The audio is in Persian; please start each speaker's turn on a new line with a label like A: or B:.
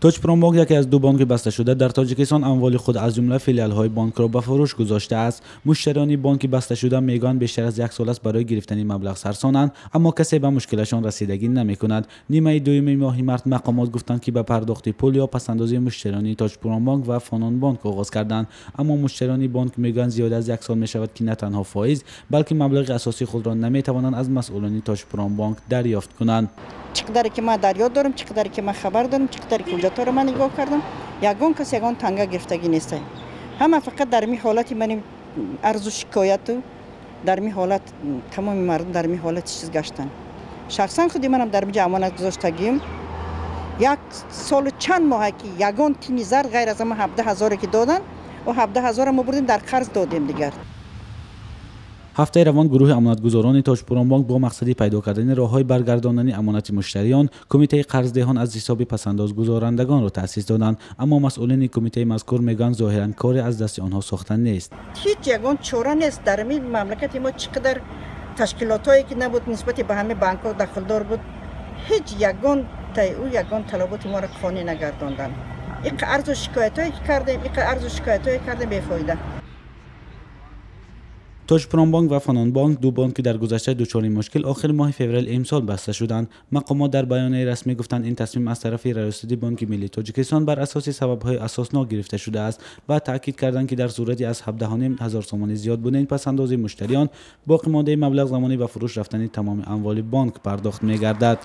A: توجپرومبانک یکی از دو بانک بسته شده در تاجیکستان اموال خود از جمله فیلیال‌های بانک را به فروش گذاشته است. مشتریان بانک بسته شده میگویند بیشتر از یک سال است برای گرفتن مبلغ سرسانند، اما کسی به مشکلشان رسیدگی نمی‌کند. نیمه دوم ماه مارس مقامات گفتند که به پرداخت پول یا پس‌اندازی مشتریان توجپرومبانک و فنون بانک آغاز کردند، اما مشتریان بانک میگویند زیاد از یک سال می‌شود که نه تنها فایز بلکه مبلغ اساسی خود را نمی‌توانند از مسئولان توجپرومبانک دریافت کنند.
B: چقدر که من دریافت دارم، چقدر که من خبر دارم، چقدر که حجت رو من نگاه کردم، یگان کس یگان تنگه گرفتگی نیست. همه فقط در می حالت من عرض و شکایت و در می حالت تمام مردم در می حالت چیز گشتن. شخصا خودی منم در می امانت گذاشتگیم. یک سال چند ماه که یگان تینی زر غیر از ما 17,000 که دادن و 17,000 ما بردیم در قرض دادیم دیگر.
A: هفته روان گروه امانتگزاران توجپرومبانک با مقصد پیدا کردن راه‌های برگرداندن امانت مشتریان کمیته قرضدهان از حساب پس‌انداز گزارندگان را تأسیس دادند، اما مسئولین کمیته مذکور میگن ظاهرا کاری از دست آنها ساخته نیست.
B: هیچ یگان چاره نیست. در این مملکت ما چقدر تشکیلاتایی که نبود نسبت به همه بانک‌ها دخلدار بود، هیچ یگان طلبات ما را قانع نگرداندن. این عرض و شکایتایی کردیم بی‌فایده.
A: توجپرومبانک و فنون بانک دو بانک در گذشته دچار مشکل آخر ماه فوریه امسال بسته شدند. مقامات در بیانیه رسمی گفتند این تصمیم از طرف رئیس بانک ملی تاجیکستان بر اساس سبب‌های اساسناک گرفته شده است و تاکید کردند که در صورتی از 17,500 تومان زیاد بودن پس‌اندازی مشتریان باقی مانده مبلغ زمانی به فروش رفتن تمام اموال بانک پرداخت می‌گردد.